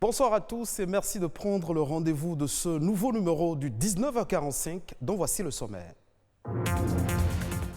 Bonsoir à tous et merci de prendre le rendez-vous de ce nouveau numéro du 19h45 dont voici le sommaire.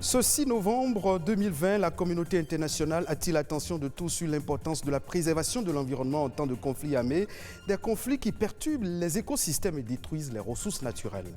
Ce 6 novembre 2020, la communauté internationale attire l'attention de tous sur l'importance de la préservation de l'environnement en temps de conflits armés, des conflits qui perturbent les écosystèmes et détruisent les ressources naturelles.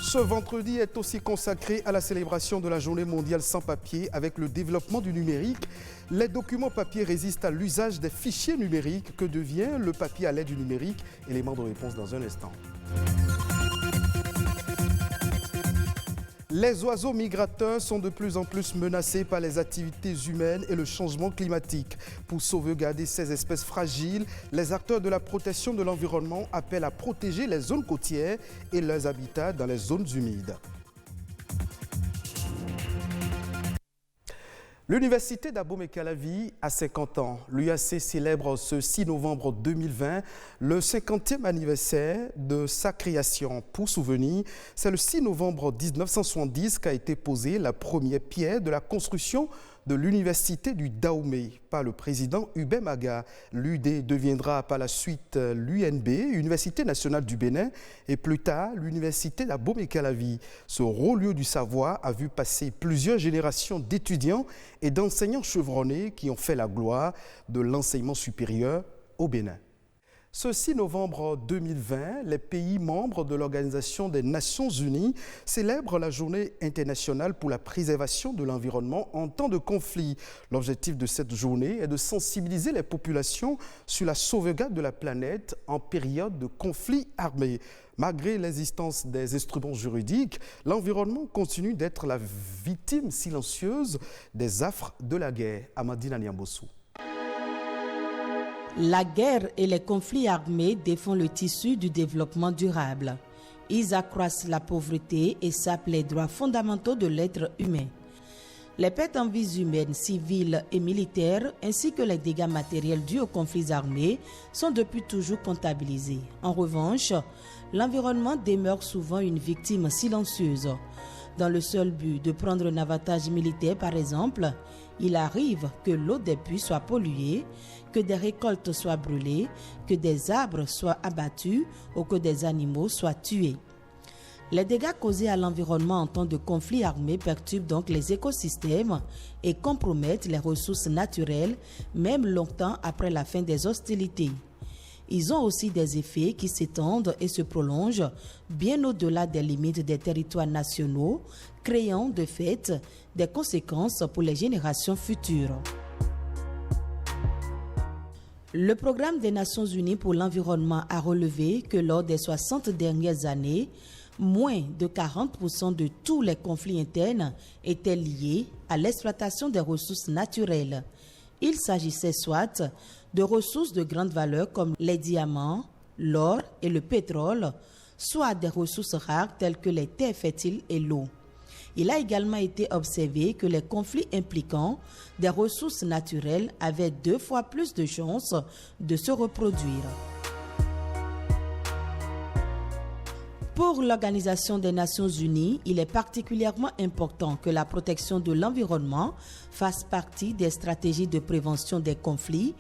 Ce vendredi est aussi consacré à la célébration de la Journée mondiale sans papier. Avec le développement du numérique, les documents papier résistent à l'usage des fichiers numériques. Que devient le papier à l'aide du numérique? Élément de réponse dans un instant. Les oiseaux migrateurs sont de plus en plus menacés par les activités humaines et le changement climatique. Pour sauvegarder ces espèces fragiles, les acteurs de la protection de l'environnement appellent à protéger les zones côtières et leurs habitats dans les zones humides. L'université d'Abomey-Calavi a 50 ans. L'UAC célèbre ce 6 novembre 2020 le 50e anniversaire de sa création. Pour souvenir, c'est le 6 novembre 1970 qu'a été posée la première pierre de la construction de l'université du Dahomey par le président Hubert Maga. L'UD deviendra par la suite l'UNB, Université nationale du Bénin, et plus tard l'université d'Abomey-Calavi. Ce haut lieu du savoir a vu passer plusieurs générations d'étudiants et d'enseignants chevronnés qui ont fait la gloire de l'enseignement supérieur au Bénin. Ce 6 novembre 2020, les pays membres de l'Organisation des Nations Unies célèbrent la Journée internationale pour la préservation de l'environnement en temps de conflit. L'objectif de cette journée est de sensibiliser les populations sur la sauvegarde de la planète en période de conflit armé. Malgré l'existence des instruments juridiques, l'environnement continue d'être la victime silencieuse des affres de la guerre. Amadine Niambossou. La guerre et les conflits armés défont le tissu du développement durable. Ils accroissent la pauvreté et sapent les droits fondamentaux de l'être humain. Les pertes en vies humaines, civiles et militaires, ainsi que les dégâts matériels dus aux conflits armés, sont depuis toujours comptabilisés. En revanche, l'environnement demeure souvent une victime silencieuse. Dans le seul but de prendre un avantage militaire, par exemple, il arrive que l'eau des puits soit polluée, que des récoltes soient brûlées, que des arbres soient abattus ou que des animaux soient tués. Les dégâts causés à l'environnement en temps de conflit armé perturbent donc les écosystèmes et compromettent les ressources naturelles, même longtemps après la fin des hostilités. Ils ont aussi des effets qui s'étendent et se prolongent bien au-delà des limites des territoires nationaux, créant de fait des conséquences pour les générations futures. Le programme des Nations Unies pour l'environnement a relevé que lors des 60 dernières années, moins de 40% de tous les conflits internes étaient liés à l'exploitation des ressources naturelles. Il s'agissait soit de ressources de grande valeur comme les diamants, l'or et le pétrole, soit des ressources rares telles que les terres fertiles et l'eau. Il a également été observé que les conflits impliquant des ressources naturelles avaient 2 fois plus de chances de se reproduire. Pour l'Organisation des Nations Unies, il est particulièrement important que la protection de l'environnement fasse partie des stratégies de prévention des conflits,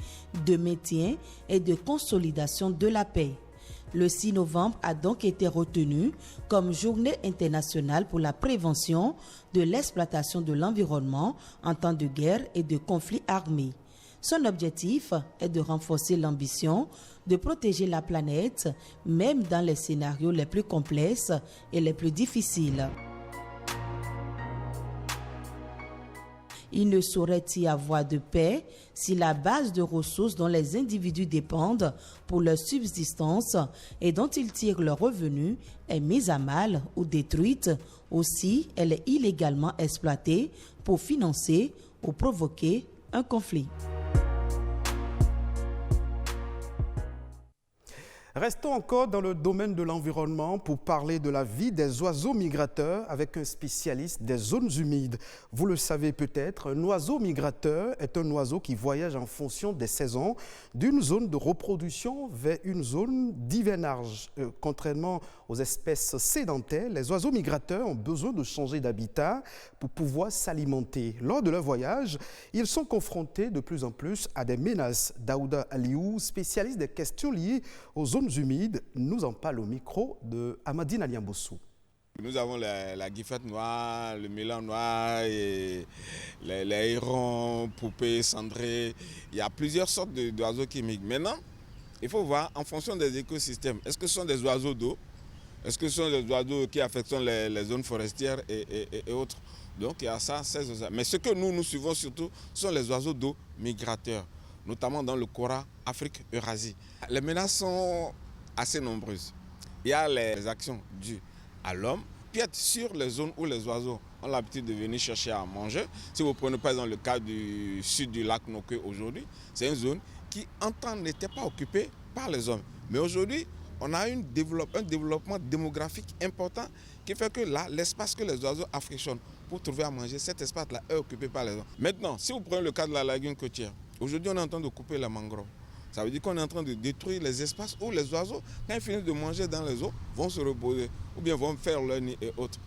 de maintien et de consolidation de la paix. Le 6 novembre a donc été retenu comme Journée internationale pour la prévention de l'exploitation de l'environnement en temps de guerre et de conflits armés. Son objectif est de renforcer l'ambition de protéger la planète, même dans les scénarios les plus complexes et les plus difficiles. Il ne saurait y avoir de paix si la base de ressources dont les individus dépendent pour leur subsistance et dont ils tirent leurs revenus est mise à mal ou détruite, ou si elle est illégalement exploitée pour financer ou provoquer un conflit. Restons encore dans le domaine de l'environnement pour parler de la vie des oiseaux migrateurs avec un spécialiste des zones humides. Vous le savez peut-être, un oiseau migrateur est un oiseau qui voyage en fonction des saisons d'une zone de reproduction vers une zone d'hivernage. Contrairement aux espèces sédentaires, les oiseaux migrateurs ont besoin de changer d'habitat pour pouvoir s'alimenter. Lors de leur voyage, ils sont confrontés de plus en plus à des menaces. Daouda Aliou, spécialiste des questions liées aux zones humides, nous en parle au micro de Amadine Aliambossou. Nous avons la guifette noire, le mélan noir, et les hérons, poupées, cendrées. Il y a plusieurs sortes d'oiseaux qui migrent. Maintenant, il faut voir en fonction des écosystèmes. Est-ce que ce sont des oiseaux d'eau? Est-ce que ce sont des oiseaux qui affectent les zones forestières et autres? Donc il y a ça, mais ce que nous suivons surtout sont les oiseaux d'eau migrateurs, notamment dans le Kora, Afrique, Eurasie. Les menaces sont assez nombreuses. Il y a les actions dues à l'homme, qui est sur les zones où les oiseaux ont l'habitude de venir chercher à manger. Si vous prenez par exemple le cas du sud du lac Nokwe aujourd'hui, c'est une zone qui en temps n'était pas occupée par les hommes. Mais aujourd'hui, on a un développement démographique important qui fait que là, l'espace que les oiseaux affectionnent pour trouver à manger, cet espace-là est occupé par les hommes. Maintenant, si vous prenez le cas de la lagune côtière, aujourd'hui on est en train de couper la mangrove. Ça veut dire qu'on est en train de détruire les espaces où les oiseaux, quand ils finissent de manger dans les eaux, vont se reposer ou bien vont faire leur nid et autres.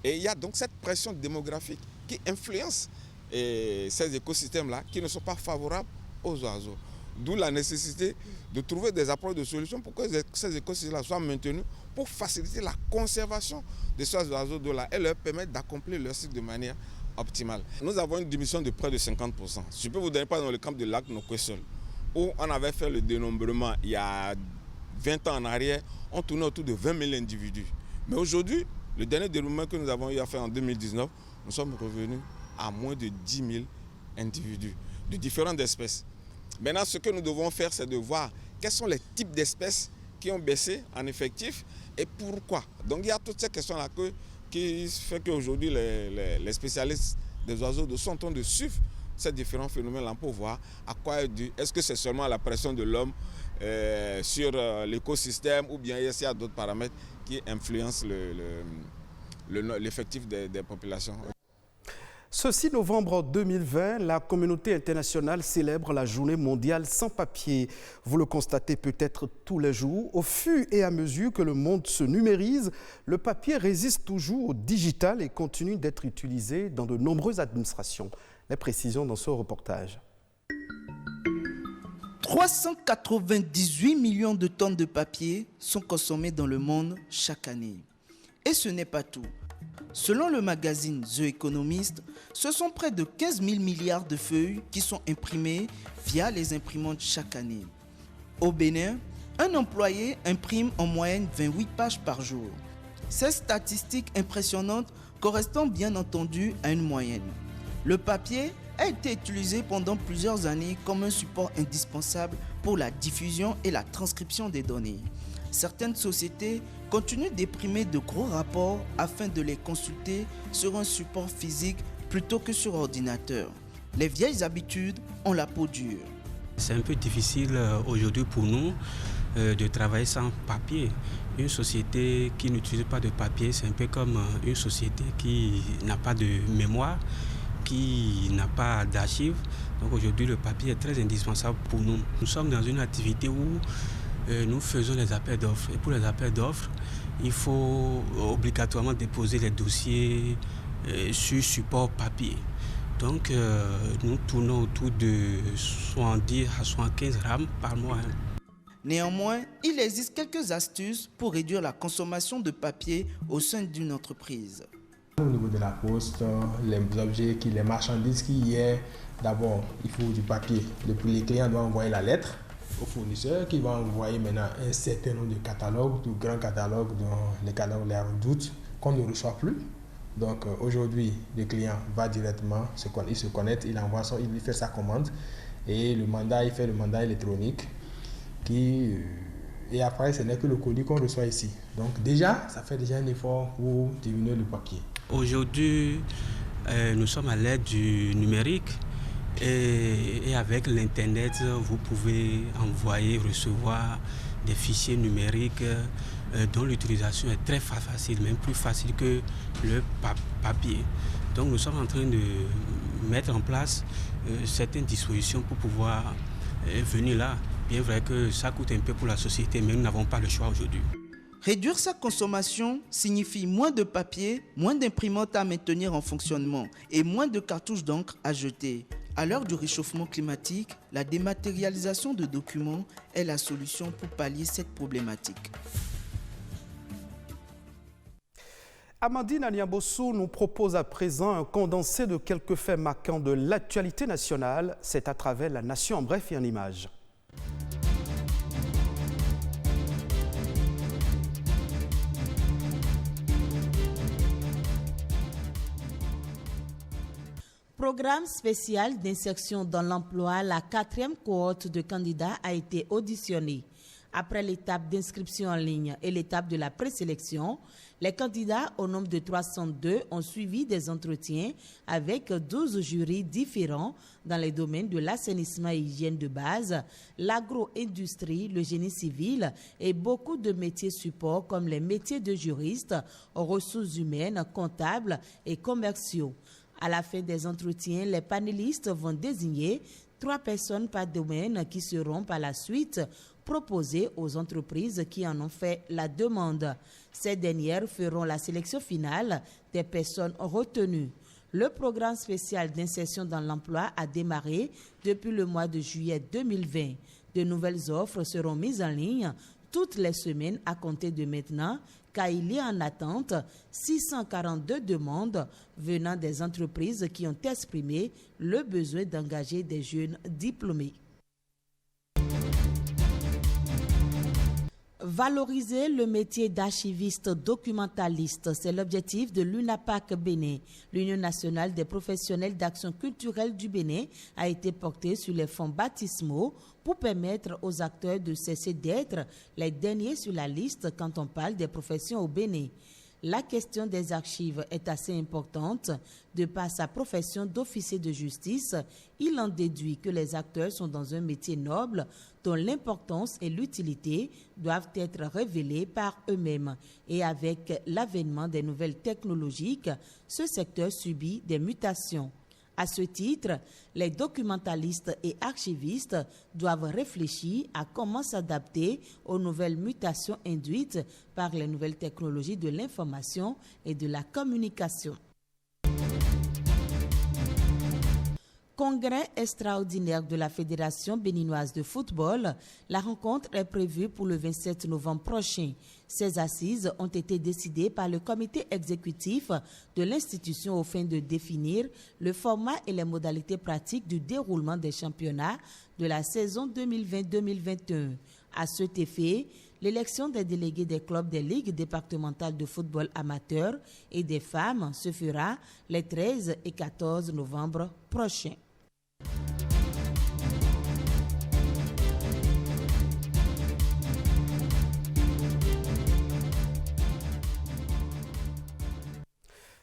Et il y a donc cette pression démographique qui influence ces écosystèmes-là qui ne sont pas favorables aux oiseaux. D'où la nécessité de trouver des approches de solutions pour que ces écosystèmes-là soient maintenus pour faciliter la conservation de ces oiseaux d'eau-là et leur permettre d'accomplir leur cycle de manière optimale. Nous avons une diminution de près de 50%. Je peux vous donner par exemple le camp de lac Nokwe seul, où on avait fait le dénombrement il y a 20 ans en arrière, on tournait autour de 20 000 individus. Mais aujourd'hui, le dernier dénombrement que nous avons eu à faire en 2019, nous sommes revenus à moins de 10 000 individus de différentes espèces. Maintenant, ce que nous devons faire, c'est de voir quels sont les types d'espèces qui ont baissé en effectif et pourquoi. Donc il y a toutes ces questions-là qui font qu'aujourd'hui les spécialistes des oiseaux sont en train de suivre ces différents phénomènes-là pour voir à quoi est dû. Est-ce que c'est seulement la pression de l'homme sur l'écosystème ou bien est-ce qu'il y a d'autres paramètres qui influencent l'effectif des populations? Ce 6 novembre 2020, la communauté internationale célèbre la journée mondiale sans papier. Vous le constatez peut-être tous les jours. Au fur et à mesure que le monde se numérise, le papier résiste toujours au digital et continue d'être utilisé dans de nombreuses administrations. Les précisions dans ce reportage. 398 millions de tonnes de papier sont consommées dans le monde chaque année. Et ce n'est pas tout. Selon le magazine The Economist, ce sont près de 15 000 milliards de feuilles qui sont imprimées via les imprimantes chaque année. Au Bénin, un employé imprime en moyenne 28 pages par jour. Ces statistiques impressionnantes correspondent bien entendu à une moyenne. Le papier a été utilisé pendant plusieurs années comme un support indispensable pour la diffusion et la transcription des données. Certaines sociétés continuent d'imprimer de gros rapports afin de les consulter sur un support physique plutôt que sur ordinateur. Les vieilles habitudes ont la peau dure. C'est un peu difficile aujourd'hui pour nous de travailler sans papier. Une société qui n'utilise pas de papier, c'est un peu comme une société qui n'a pas de mémoire, qui n'a pas d'archives. Donc aujourd'hui, le papier est très indispensable pour nous. Nous sommes dans une activité où nous faisons les appels d'offres. Et pour les appels d'offres, il faut obligatoirement déposer les dossiers sur support papier. Donc nous tournons autour de 70 à 75 rames par mois. Néanmoins, il existe quelques astuces pour réduire la consommation de papier au sein d'une entreprise. Au niveau de la poste, les marchandises qu'il y a, d'abord, il faut du papier. Les clients doivent envoyer la lettre au fournisseur qui va envoyer maintenant un certain nombre de catalogues, de grands catalogues, dont les catalogues les redoutes, qu'on ne reçoit plus. Donc aujourd'hui, le client va directement, il se connecte, il fait sa commande et il fait le mandat électronique et après ce n'est que le colis qu'on reçoit ici. Donc déjà, ça fait déjà un effort pour diminuer le papier. Aujourd'hui, nous sommes à l'ère du numérique. Et avec l'Internet, vous pouvez envoyer, recevoir des fichiers numériques dont l'utilisation est très facile, même plus facile que le papier. Donc nous sommes en train de mettre en place certaines dispositions pour pouvoir venir là. Bien vrai que ça coûte un peu pour la société, mais nous n'avons pas le choix aujourd'hui. Réduire sa consommation signifie moins de papier, moins d'imprimantes à maintenir en fonctionnement et moins de cartouches d'encre à jeter. À l'heure du réchauffement climatique, la dématérialisation de documents est la solution pour pallier cette problématique. Amandine Aniabosso nous propose à présent un condensé de quelques faits marquants de l'actualité nationale. C'est à travers La Nation en bref et en images. Programme spécial d'insertion dans l'emploi, la 4e cohorte de candidats a été auditionnée. Après l'étape d'inscription en ligne et l'étape de la présélection, les candidats au nombre de 302 ont suivi des entretiens avec 12 jurys différents dans les domaines de l'assainissement et hygiène de base, l'agro-industrie, le génie civil et beaucoup de métiers supports comme les métiers de juriste, ressources humaines, comptables et commerciaux. À la fin des entretiens, les panélistes vont désigner 3 personnes par domaine qui seront par la suite proposées aux entreprises qui en ont fait la demande. Ces dernières feront la sélection finale des personnes retenues. Le programme spécial d'insertion dans l'emploi a démarré depuis le mois de juillet 2020. De nouvelles offres seront mises en ligne toutes les semaines à compter de maintenant, car il y a en attente 642 demandes venant des entreprises qui ont exprimé le besoin d'engager des jeunes diplômés. Valoriser le métier d'archiviste documentaliste, c'est l'objectif de l'UNAPAC Bénin. L'Union nationale des professionnels d'action culturelle du Bénin a été portée sur les fonds baptismaux pour permettre aux acteurs de cesser d'être les derniers sur la liste quand on parle des professions au Bénin. La question des archives est assez importante. De par sa profession d'officier de justice, il en déduit que les acteurs sont dans un métier noble dont l'importance et l'utilité doivent être révélées par eux-mêmes. Et avec l'avènement des nouvelles technologies, ce secteur subit des mutations. À ce titre, les documentalistes et archivistes doivent réfléchir à comment s'adapter aux nouvelles mutations induites par les nouvelles technologies de l'information et de la communication. Congrès extraordinaire de la Fédération béninoise de football, la rencontre est prévue pour le 27 novembre prochain. Ces assises ont été décidées par le comité exécutif de l'institution aux fins de définir le format et les modalités pratiques du déroulement des championnats de la saison 2020-2021. À cet effet, l'élection des délégués des clubs des ligues départementales de football amateur et des femmes se fera les 13 et 14 novembre prochains.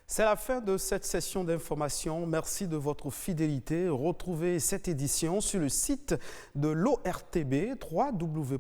C'est la fin de cette session d'information. Merci de votre fidélité. Retrouvez cette édition sur le site de l'ORTB, www.ortb.bj.